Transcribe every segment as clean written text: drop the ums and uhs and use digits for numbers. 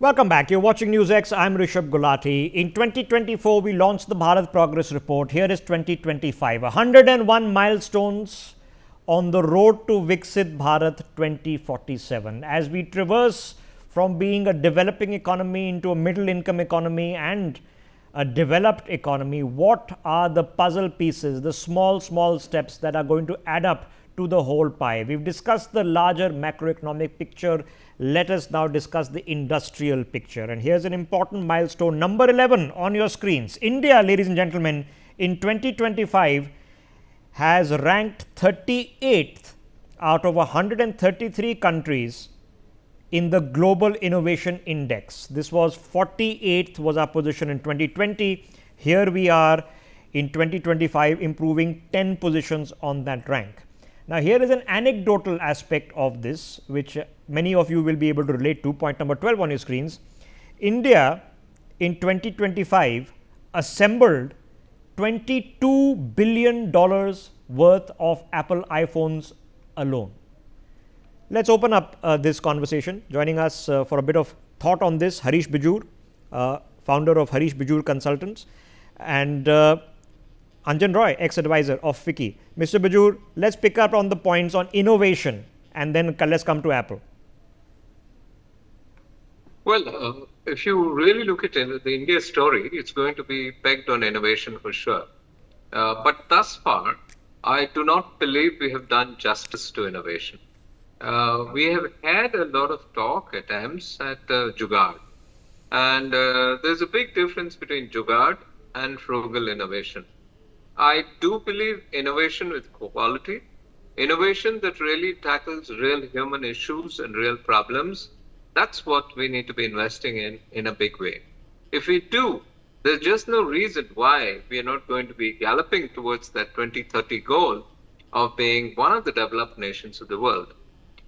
Welcome back. You're watching Newsx. I'm Rishabh Gulati. In 2024, we launched the Bharat Progress Report. Here is 2025. 101 milestones on the road to Viksit Bharat 2047. As we traverse from being a developing economy into a middle income economy and a developed economy, what are the puzzle pieces, the small steps that are going to add up to the whole pie? We've discussed the larger macroeconomic picture. Let us now discuss the industrial picture. And here's an important milestone, number 11 on your screens. India, ladies and gentlemen, in 2025 has ranked 38th out of 133 countries in the Global Innovation Index. This was 48th was our position in 2020. Here we are in 2025, improving 10 positions on that rank. Now, here is an anecdotal aspect of this, which many of you will be able to relate to. Point number 12 on your screens. India in 2025 assembled $22 billion worth of Apple iPhones alone. Let's open up this conversation. Joining us for a bit of thought on this, Harish Bijur, founder of Harish Bijur Consultants, and Anjan Roy, ex-advisor of FICCI. Mr. Bijur, let's pick up on the points on innovation and then let's come to Apple. Well, if you really look at the India story, it's going to be pegged on innovation for sure. But thus far, I do not believe we have done justice to innovation. We have had a lot of talk at times at Jugaad. And there's a big difference between Jugaad and frugal innovation. I do believe innovation with quality, innovation that really tackles real human issues and real problems. That's what we need to be investing in a big way. If we do, there's just no reason why we are not going to be galloping towards that 2030 goal of being one of the developed nations of the world.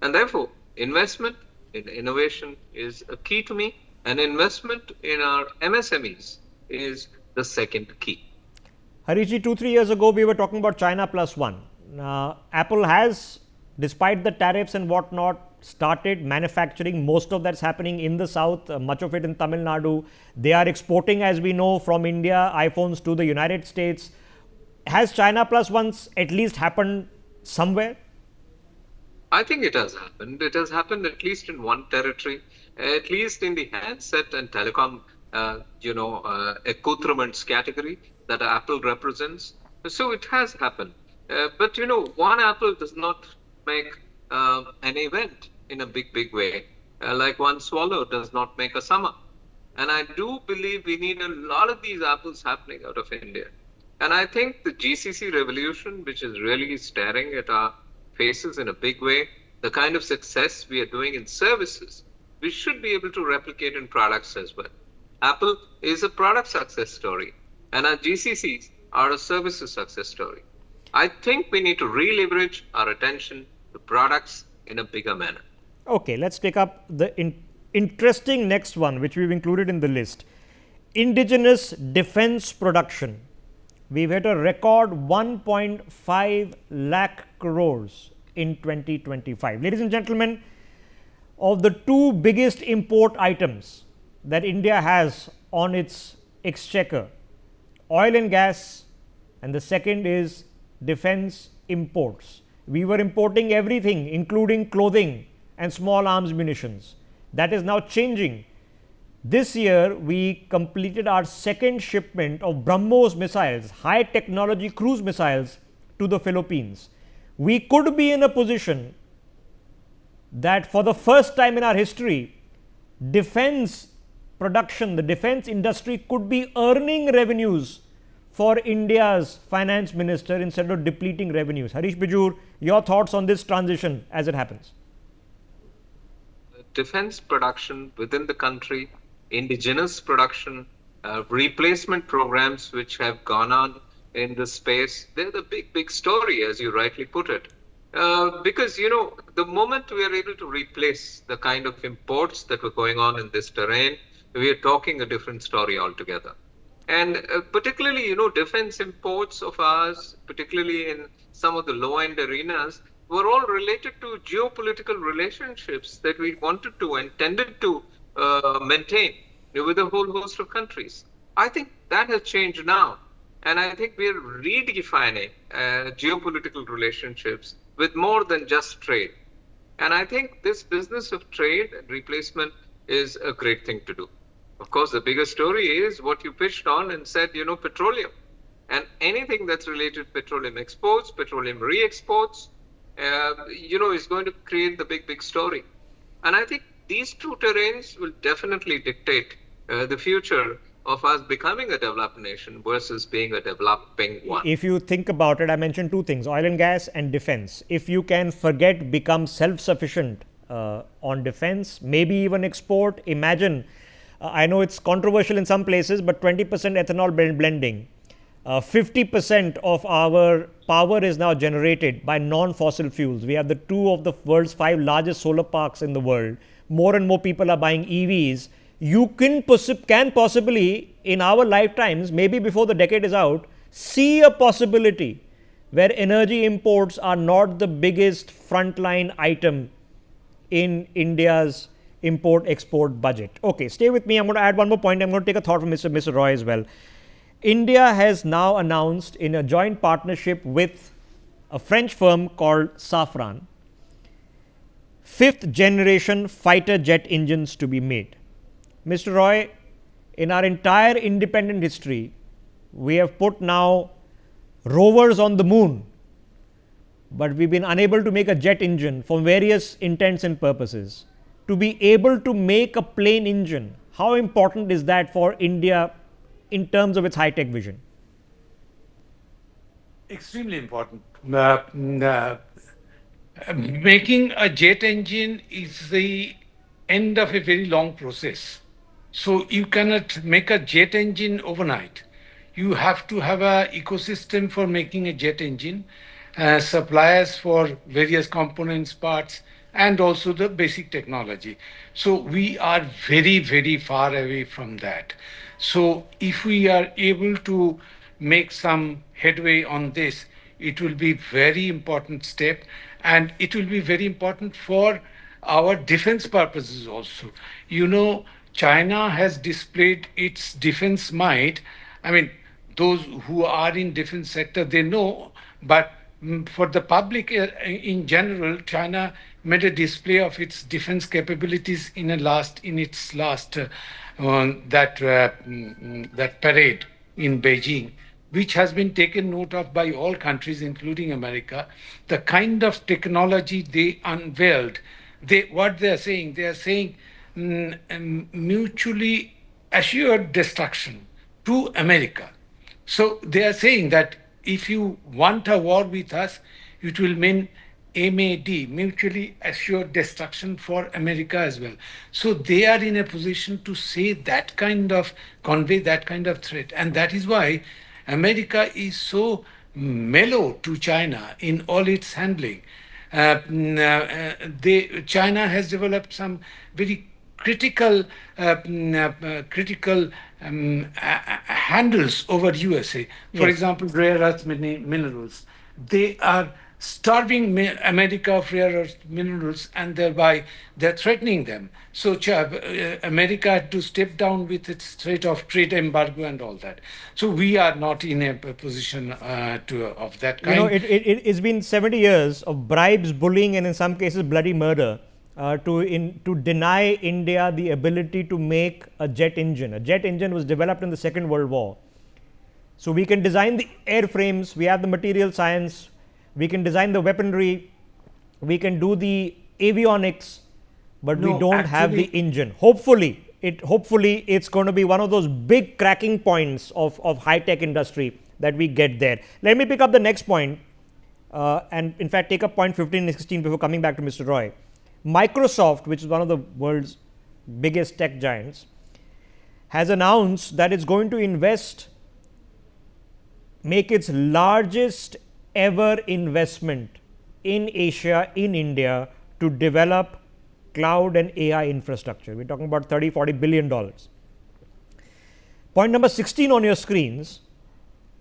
And therefore, investment in innovation is a key to me, and investment in our MSMEs is the second key. Harishji, 2-3 years ago, we were talking about China plus one. Apple has, despite the tariffs and whatnot, started manufacturing. Most of that's happening in the south, much of it in Tamil Nadu. They are exporting, as we know, from India, iPhones to the United States. Has China plus one at least happened somewhere? I think it has happened. It has happened at least in one territory, at least in the handset and telecom, accoutrements category that Apple represents. So it has happened. But one Apple does not make an event in a big way, like one swallow does not make a summer. And I do believe we need a lot of these apples happening out of India. And I think the GCC revolution, which is really staring at our faces in a big way, the kind of success we are doing in services, we should be able to replicate in products as well. Apple is a product success story, and our GCCs are a services success story. I think we need to re-leverage our attention to products in a bigger manner. Okay, let's take up the interesting next one, which we've included in the list. Indigenous defense production. We've hit a record 1.5 lakh crores in 2025. Ladies and gentlemen, of the two biggest import items that India has on its exchequer, oil and gas, and the second is defense imports. We were importing everything, including clothing and small arms munitions. That is now changing. This year, we completed our second shipment of BrahMos missiles, high technology cruise missiles, to the Philippines. We could be in a position that for the first time in our history, defense production, the defense industry could be earning revenues for India's finance minister instead of depleting revenues. Harish Bijur, your thoughts on this transition as it happens? Defense production within the country, indigenous production, replacement programs which have gone on in this space, they're the big story, as you rightly put it. Because, the moment we are able to replace the kind of imports that were going on in this terrain, we are talking a different story altogether. And particularly, defense imports of ours, particularly in some of the low-end arenas, were all related to geopolitical relationships that we wanted to and tended to maintain with a whole host of countries. I think that has changed now. And I think we're redefining geopolitical relationships with more than just trade. And I think this business of trade and replacement is a great thing to do. Of course, the bigger story is what you pitched on and said, petroleum. And anything that's related to petroleum exports, petroleum re-exports, is going to create the big story. And I think these two terrains will definitely dictate the future of us becoming a developed nation versus being a developing one. If you think about it, I mentioned two things, oil and gas and defense. If you can become self-sufficient on defense, maybe even export, imagine, I know it's controversial in some places, but 20% ethanol blending, 50% of our power is now generated by non-fossil fuels. We have the two of the world's 5 largest solar parks in the world. More and more people are buying EVs. You can possibly, in our lifetimes, maybe before the decade is out, see a possibility where energy imports are not the biggest frontline item in India's import-export budget. Okay, stay with me. I'm going to add one more point. I'm going to take a thought from Mr. Roy as well. India has now announced in a joint partnership with a French firm called Safran, 5th generation fighter jet engines to be made. Mr. Roy, in our entire independent history, we have put now rovers on the moon, but we've been unable to make a jet engine for various intents and purposes. To be able to make a plane engine, how important is that for India in terms of its high-tech vision? Extremely important. Making a jet engine is the end of a very long process. So you cannot make a jet engine overnight. You have to have an ecosystem for making a jet engine, suppliers for various components, parts, and also the basic technology. So we are very far away from that. So if we are able to make some headway on this, it will be very important step, and it will be very important for our defense purposes also. China has displayed its defense might. I mean, those who are in defense sector, they know, but for the public in general, China made a display of its defense capabilities in its last that parade in Beijing, which has been taken note of by all countries, including America. The kind of technology they unveiled, they are saying mutually assured destruction to America. So they are saying that if you want a war with us, it will mean MAD, mutually assured destruction for America as well. So they are in a position to say that kind of, convey that kind of threat. And that is why America is so mellow to China in all its handling. China has developed some very critical handles over USA. For example, rare earth minerals. They are starving America of rare earth minerals, and thereby they're threatening them. So America had to step down with its threat of trade embargo and all that. So we are not in a position of that kind. It's been 70 years of bribes, bullying, and in some cases bloody murder to deny India the ability to make a jet engine. A jet engine was developed in the Second World War. So we can design the airframes, we have the material science, we can design the weaponry, we can do the avionics, but we don't have the engine. Hopefully it's going to be one of those big cracking points of high-tech industry that we get there. Let me pick up the next point and in fact take up point 15 and 16 before coming back to Mr. Roy. Microsoft, which is one of the world's biggest tech giants, has announced that it's going to make its largest ever investment in Asia, in India, to develop cloud and AI infrastructure. We're talking about $30-40 billion. Point number 16 on your screens,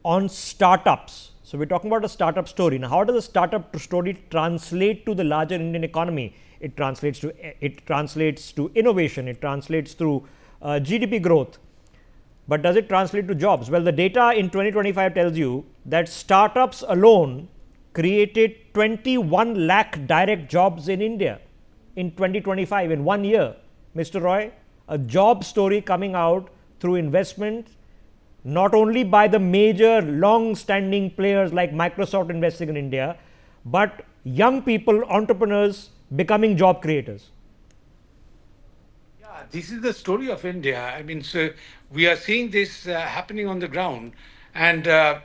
on startups. So we're talking about a startup story. Now, how does a startup story translate to the larger Indian economy? It translates to innovation. It translates to GDP growth. But does it translate to jobs? Well, the data in 2025 tells you that startups alone created 21 lakh direct jobs in India in 2025, in 1 year. Mr. Roy, a job story coming out through investment, not only by the major long-standing players like Microsoft investing in India, but young people, entrepreneurs becoming job creators. Yeah, this is the story of India. I mean, so we are seeing this happening on the ground, and a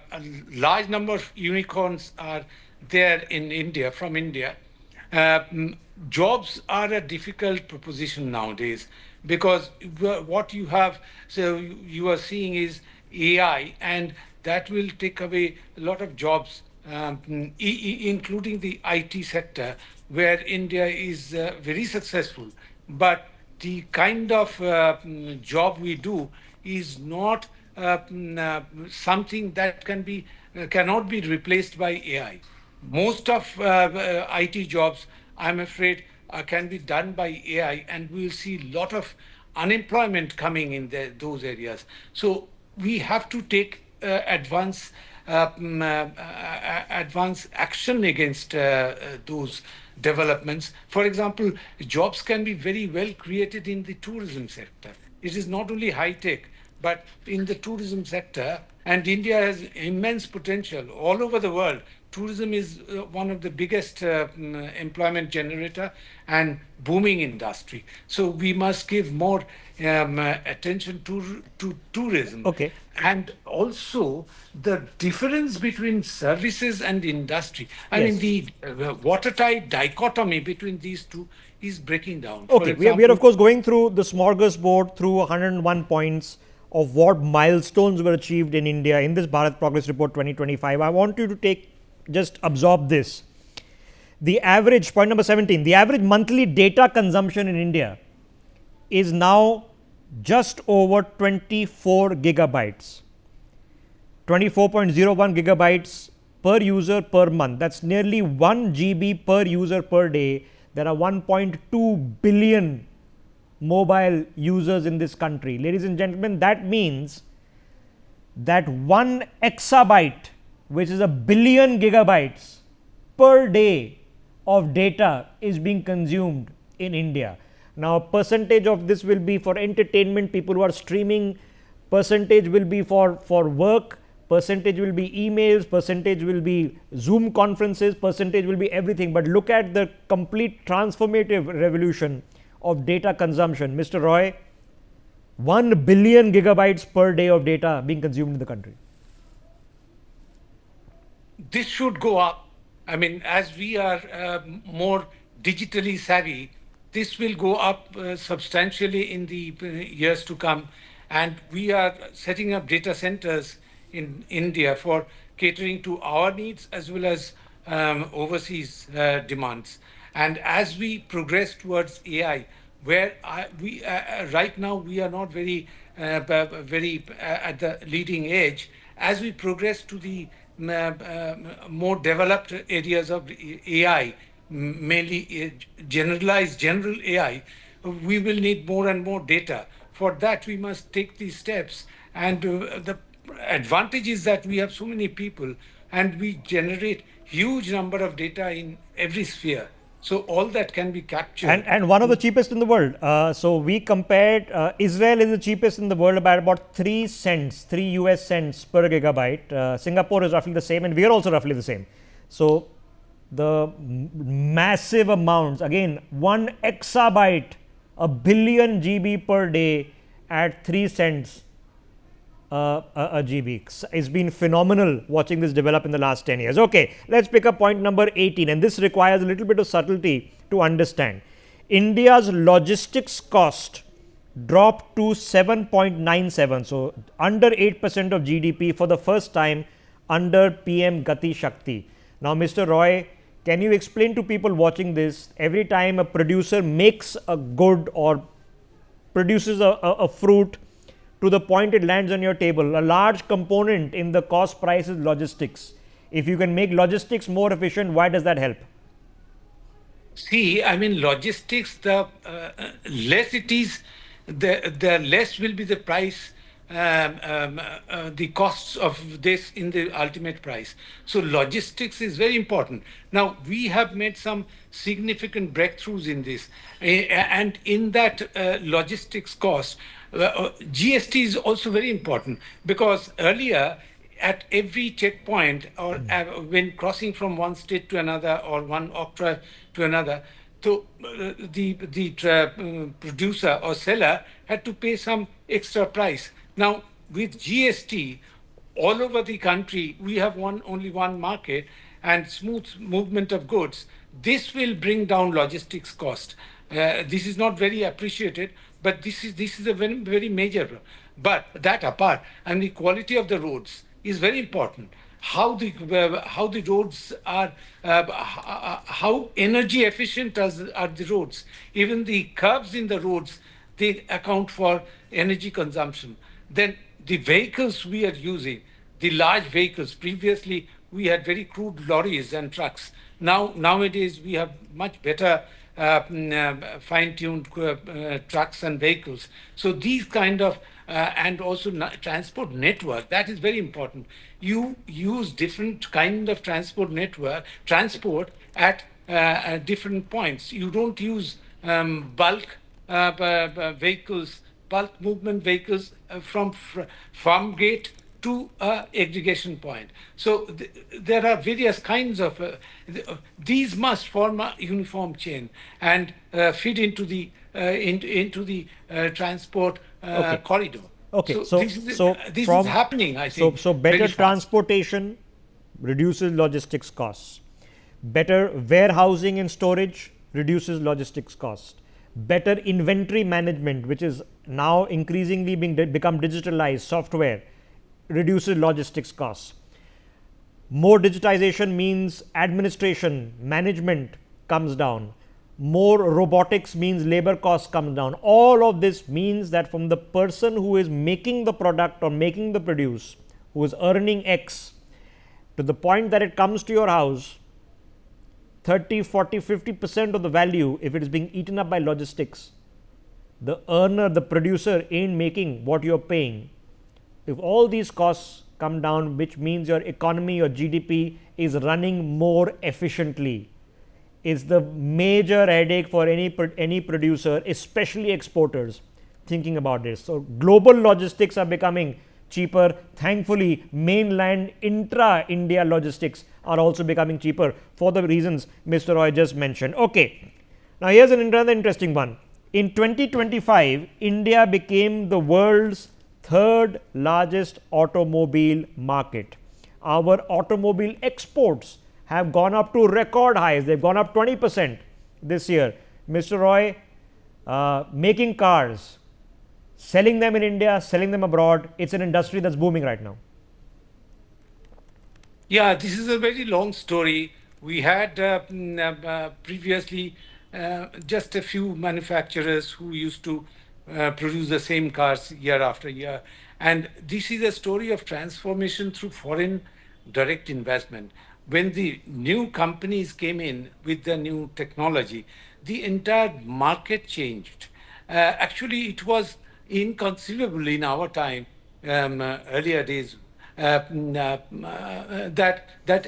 large number of unicorns are there in India, from India. Jobs are a difficult proposition nowadays because what you have, so you are seeing is AI, and that will take away a lot of jobs, including the IT sector, where India is very successful. But the kind of job we do is not something that cannot be replaced by AI. Most of IT jobs, I'm afraid, can be done by AI, and we'll see a lot of unemployment coming in those areas. So we have to take advance action against those developments. For example, jobs can be very well created in the tourism sector. It is not only high tech, but in the tourism sector, and India has immense potential all over the world. Tourism is one of the biggest employment generator and booming industry. So we must give more attention to tourism. Okay. And also the difference between services and industry. I Yes. mean, the watertight dichotomy between these two is breaking down. Okay, we are of course going through the smorgasbord through 101 points of what milestones were achieved in India in this Bharat Progress Report 2025. I want you to just absorb this. The average, point number 17, the average monthly data consumption in India is now just over 24 gigabytes. 24.01 gigabytes per user per month. That's nearly 1 GB per user per day. There are 1.2 billion mobile users in this country. Ladies and gentlemen, that means that 1 exabyte, which is a billion gigabytes per day of data, is being consumed in India. Now, percentage of this will be for entertainment, people who are streaming, percentage will be for work, percentage will be emails, percentage will be Zoom conferences, percentage will be everything. But look at the complete transformative revolution of data consumption. Mr. Roy, 1 billion gigabytes per day of data being consumed in the country. This should go up. I mean, as we are more digitally savvy, this will go up substantially in the years to come. And we are setting up data centers in India for catering to our needs as well as overseas demands. And as we progress towards AI, where right now we are not very at the leading edge, as we progress to the more developed areas of AI, mainly general AI, we will need more and more data. For that, we must take these steps. And the advantage is that we have so many people and we generate huge number of data in every sphere. So all that can be captured. And one of the cheapest in the world. So we compared, Israel is the cheapest in the world by about 3 cents, 3 US cents per gigabyte. Singapore is roughly the same, and we are also roughly the same. So the massive amounts, again, 1 exabyte, a billion GB per day at 3 cents a GB. It's been phenomenal watching this develop in the last 10 years. Okay, let's pick up point number 18, and this requires a little bit of subtlety to understand. India's logistics cost dropped to 7.97, so under 8% of GDP for the first time under PM Gati-Shakti. Now, Mr. Roy, can you explain to people watching this, every time a producer makes a good or produces a fruit, to the point it lands on your table, a large component in the cost price is logistics. If you can make logistics more efficient, why does that help? See, I mean, logistics, the less it is, the less will be the price, the costs of this in the ultimate price. So logistics is very important. Now, we have made some significant breakthroughs in this. And in that logistics cost, GST is also very important, because earlier, at every checkpoint, or when crossing from one state to another or one octroi to another, so the producer or seller had to pay some extra price. Now with GST all over the country, we have only one market and smooth movement of goods. This will bring down logistics cost. This is not very appreciated, but this is a very, very major. But that apart, and the quality of the roads is very important. How the roads are, how energy efficient are the roads. Even the curves in the roads, they account for energy consumption. Then the vehicles we are using, the large vehicles. Previously, we had very crude lorries and trucks. Nowadays, we have much better fine-tuned trucks and vehicles. So these kind of and also transport network, that is very important. You use different kind of transport at different points. You don't use bulk vehicles, bulk movement vehicles from farm gate to aggregation point. So there are various kinds of these must form a uniform chain and feed into the transport corridor. Okay, this is happening, I think. So better transportation reduces logistics costs. Better warehousing and storage reduces logistics cost. Better inventory management, which is now increasingly become digitalized software, reduces logistics costs. More digitization means administration, management comes down. More robotics means labor costs come down. All of this means that from the person who is making the product or making the produce, who is earning X, to the point that it comes to your house, 30, 40, 50% of the value, if it is being eaten up by logistics, the earner, the producer ain't making what you're paying. If all these costs come down, which means your economy, your GDP is running more efficiently, is the major headache for any producer, especially exporters, thinking about this. So global logistics are becoming cheaper. Thankfully, mainland intra-India logistics are also becoming cheaper for the reasons Mr. Roy just mentioned. Okay, now here's another interesting one. In 2025, India became the world's third largest automobile market. Our automobile exports have gone up to record highs. They've gone up 20% this year. Mr. Roy, making cars, selling them in India, selling them abroad, it's an industry that's booming right now. Yeah, this is a very long story. We had previously just a few manufacturers who used to produce the same cars year after year. And this is a story of transformation through foreign direct investment. When the new companies came in with the new technology, the entire market changed. Actually, it was inconceivable in our time, earlier days, that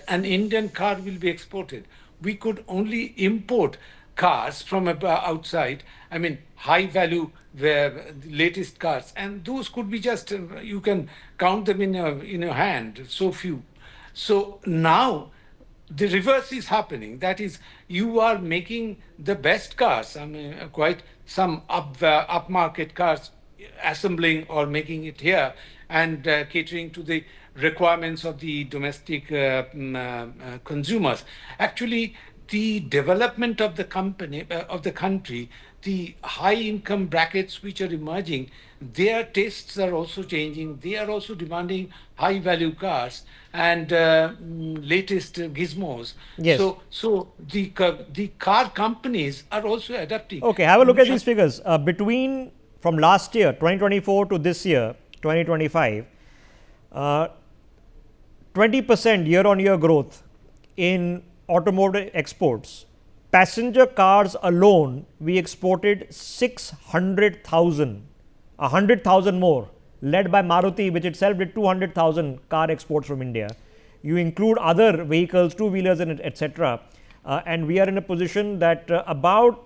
an Indian car will be exported. We could only import cars from outside. I mean, high value, the latest cars, and those could be just you can count them in your hand. So few. So now the reverse is happening. That is, you are making the best cars. I mean, quite some upmarket cars, assembling or making it here and catering to the requirements of the domestic consumers. Actually, the development of the country, the high income brackets which are emerging, their tastes are also changing. They are also demanding high value cars and latest gizmos. Yes. So the car companies are also adapting. Okay, have a look at these figures. From last year, 2024 to this year, 2025, 20% year-on-year growth in automotive exports. Passenger cars alone, we exported 600,000, 100,000 more, led by Maruti, which itself did 200,000 car exports from India. You include other vehicles, two-wheelers, and etc. And we are in a position that about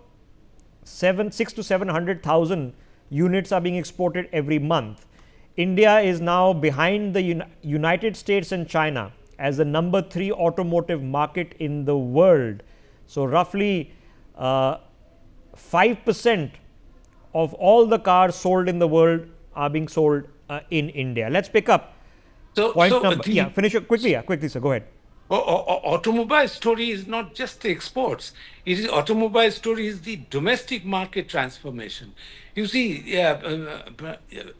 6 to 700,000 units are being exported every month. India is now behind the United States and China as the number 3 automotive market in the world. So, roughly 5% of all the cars sold in the world are being sold in India. Let's pick up point number. Finish it quickly. Quickly, sir. Go ahead. Automobile story is not just the exports. It is automobile story is the domestic market transformation. You see,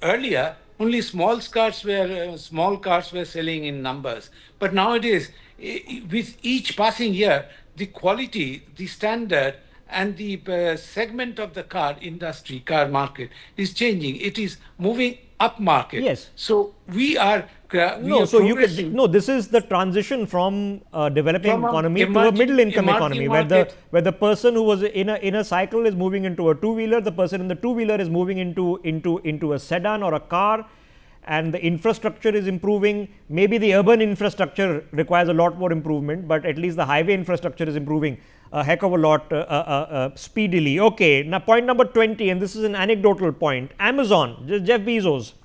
earlier only small cars were selling in numbers, but nowadays, with each passing year, the quality, the standard, and the segment of the car industry, car market is changing. It is moving up market. Yes. So we are. This is the transition from developing economy to a middle income economy, where the person who was in a cycle is moving into a two-wheeler, the person in the two-wheeler is moving into a sedan or a car, and the infrastructure is improving. Maybe the urban infrastructure requires a lot more improvement, but at least the highway infrastructure is improving a heck of a lot speedily. Okay, now point number 20, and this is an anecdotal point. Amazon, Jeff Bezos,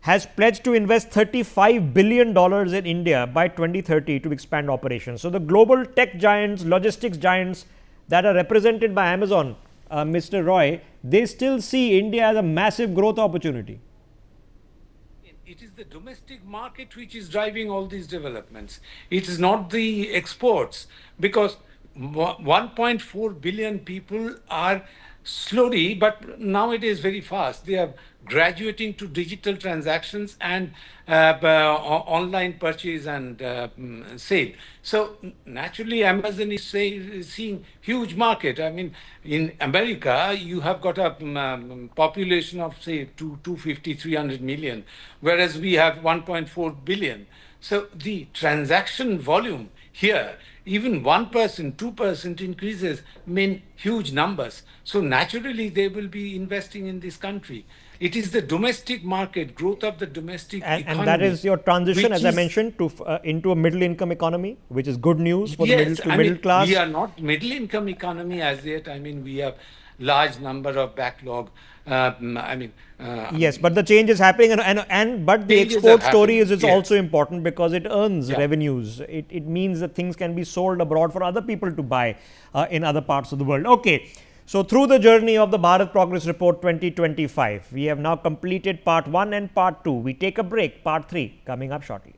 has pledged to invest $35 billion in India by 2030 to expand operations. So, the global tech giants, logistics giants that are represented by Amazon, Mr. Roy, they still see India as a massive growth opportunity. It is the domestic market which is driving all these developments. It is not the exports, because 1.4 billion people are slowly, but nowadays very fast, they are graduating to digital transactions and online purchase and sale. So naturally, Amazon is seeing huge market. I mean, in America, you have got a population of say 250, 300 million, whereas we have 1.4 billion. So the transaction volume here, even 1%, 2% increases mean huge numbers. So naturally, they will be investing in this country. It is the domestic market, growth of the domestic economy. And that is your transition, as I mentioned, to into a middle income economy, which is good news for the middle class. We are not middle income economy as yet. I mean, we have large number of backlog. Yes, but the change is happening, but the export story is also important because it earns revenues. It means that things can be sold abroad for other people to buy in other parts of the world. Okay, so through the journey of the Bharat Progress Report 2025, we have now completed part 1 and part 2. We take a break. Part 3 coming up shortly.